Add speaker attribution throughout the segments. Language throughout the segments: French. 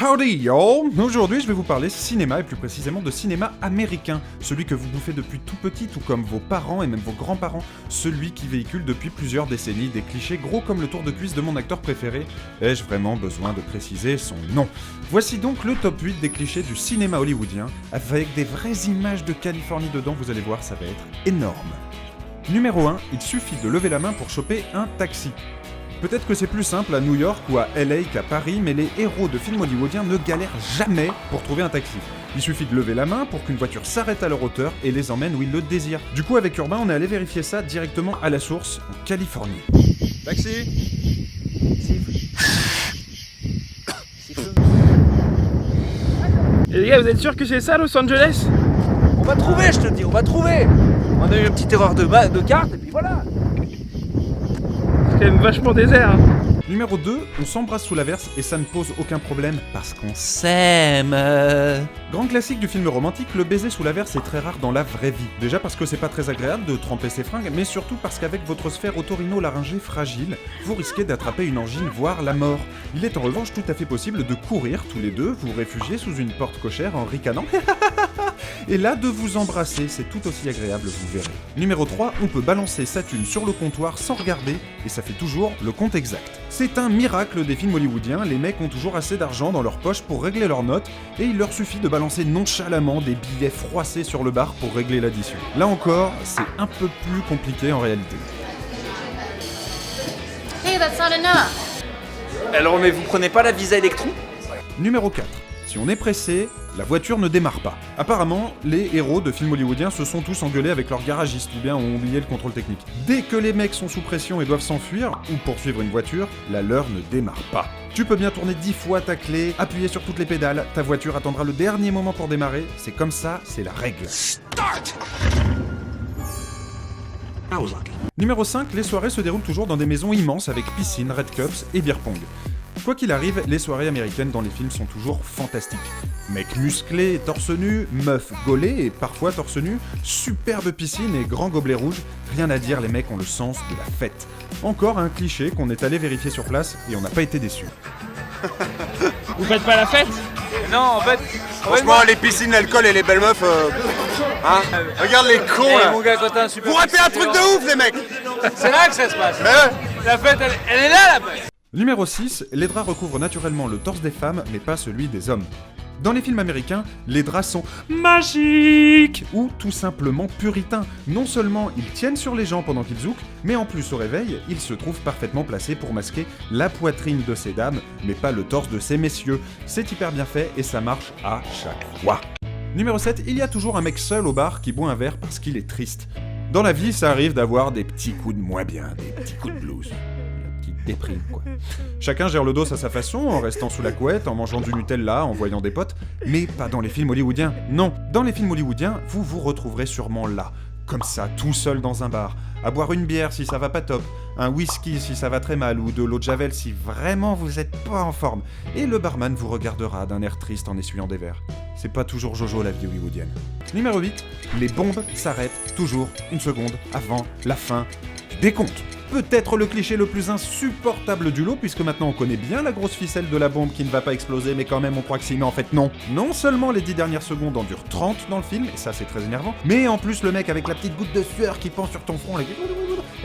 Speaker 1: Howdy y'all! Aujourd'hui je vais vous parler cinéma et plus précisément de cinéma américain, celui que vous bouffez depuis tout petit, tout comme vos parents et même vos grands-parents, celui qui véhicule depuis plusieurs décennies des clichés gros comme le tour de cuisse de mon acteur préféré. Ai-je vraiment besoin de préciser son nom? Voici donc le top 8 des clichés du cinéma hollywoodien, avec des vraies images de Californie dedans, vous allez voir, ça va être énorme. Numéro 1, il suffit de lever la main pour choper un taxi. Peut-être que c'est plus simple à New York ou à LA qu'à Paris, mais les héros de films hollywoodiens ne galèrent jamais pour trouver un taxi. Il suffit de lever la main pour qu'une voiture s'arrête à leur hauteur et les emmène où ils le désirent. Du coup, avec Urbain, on est allé vérifier ça directement à la source, en Californie. Taxi!
Speaker 2: Et les gars, vous êtes sûrs que c'est ça Los Angeles?
Speaker 3: On va trouver, je te dis, on va trouver. On a eu une petite erreur de carte et puis voilà.
Speaker 2: C'est quand même vachement désert. Hein.
Speaker 1: Numéro 2, on s'embrasse sous l'averse et ça ne pose aucun problème parce qu'on s'aime. Grand classique du film romantique, le baiser sous l'averse est très rare dans la vraie vie. Déjà parce que c'est pas très agréable de tremper ses fringues, mais surtout parce qu'avec votre sphère otorino-laryngée fragile, vous risquez d'attraper une angine, voire la mort. Il est en revanche tout à fait possible de courir tous les deux, vous réfugier sous une porte cochère en ricanant. Et là, de vous embrasser, c'est tout aussi agréable, vous verrez. Numéro 3, on peut balancer sa thune sur le comptoir sans regarder, et ça fait toujours le compte exact. C'est un miracle des films hollywoodiens, les mecs ont toujours assez d'argent dans leur poche pour régler leurs notes, et il leur suffit de balancer nonchalamment des billets froissés sur le bar pour régler l'addition. Là encore, c'est un peu plus compliqué en réalité.
Speaker 4: Hey, that's not enough.
Speaker 3: Alors, mais vous prenez pas la Visa Electron?
Speaker 1: Numéro 4. Si on est pressé, la voiture ne démarre pas. Apparemment, les héros de films hollywoodiens se sont tous engueulés avec leur garagiste ou bien ont oublié le contrôle technique. Dès que les mecs sont sous pression et doivent s'enfuir, ou poursuivre une voiture, la leur ne démarre pas. Tu peux bien tourner 10 fois ta clé, appuyer sur toutes les pédales, ta voiture attendra le dernier moment pour démarrer, c'est comme ça, c'est la règle. Start! Numéro 5, les soirées se déroulent toujours dans des maisons immenses avec piscine, red cups et beer pong. Quoi qu'il arrive, les soirées américaines dans les films sont toujours fantastiques. Mecs musclés, torse nu, meufs gaulées et parfois torse nu, superbe piscine et grand gobelet rouge, rien à dire, les mecs ont le sens de la fête. Encore un cliché qu'on est allé vérifier sur place et on n'a pas été déçus.
Speaker 2: Vous faites pas la fête?
Speaker 3: Non, en fait.
Speaker 5: Franchement, les piscines, l'alcool et les belles meufs. Hein? Regarde les cons là!
Speaker 3: Mon gars, quand t'as un super.
Speaker 5: Vous ratez un truc de ouf, les mecs!
Speaker 3: C'est là que ça se passe.
Speaker 5: Mais ouais.
Speaker 3: La fête, elle est là, la fête.
Speaker 1: Numéro 6, les draps recouvrent naturellement le torse des femmes, mais pas celui des hommes. Dans les films américains, les draps sont magiques ou tout simplement puritains. Non seulement ils tiennent sur les gens pendant qu'ils zoukent, mais en plus au réveil, ils se trouvent parfaitement placés pour masquer la poitrine de ces dames, mais pas le torse de ces messieurs. C'est hyper bien fait et ça marche à chaque fois. Numéro 7, il y a toujours un mec seul au bar qui boit un verre parce qu'il est triste. Dans la vie, ça arrive d'avoir des petits coups de moins bien, des petits coups de blues. Déprime, quoi. Chacun gère le dos à sa façon, en restant sous la couette, en mangeant du Nutella, en voyant des potes, mais pas dans les films hollywoodiens. Non, dans les films hollywoodiens, vous vous retrouverez sûrement là, comme ça, tout seul dans un bar, à boire une bière si ça va pas top, un whisky si ça va très mal, ou de l'eau de javel si vraiment vous êtes pas en forme, et le barman vous regardera d'un air triste en essuyant des verres. C'est pas toujours Jojo la vie hollywoodienne. Numéro 8, les bombes s'arrêtent toujours une seconde avant la fin du décompte. Peut-être le cliché le plus insupportable du lot, puisque maintenant on connaît bien la grosse ficelle de la bombe qui ne va pas exploser, mais quand même on croit que si, mais en fait non. Non seulement les 10 dernières secondes en durent 30 dans le film, et ça c'est très énervant, mais en plus le mec avec la petite goutte de sueur qui pend sur ton front,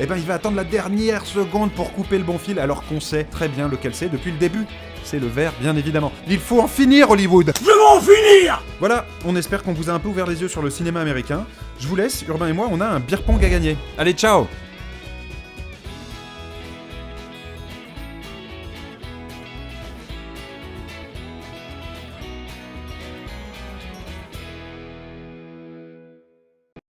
Speaker 1: eh ben il va attendre la dernière seconde pour couper le bon fil, alors qu'on sait très bien lequel c'est depuis le début. C'est le verre, bien évidemment. Il faut en finir, Hollywood! Je veux en finir! Voilà, on espère qu'on vous a un peu ouvert les yeux sur le cinéma américain. Je vous laisse, Urbain et moi, on a un beer pong à gagner. Allez, ciao!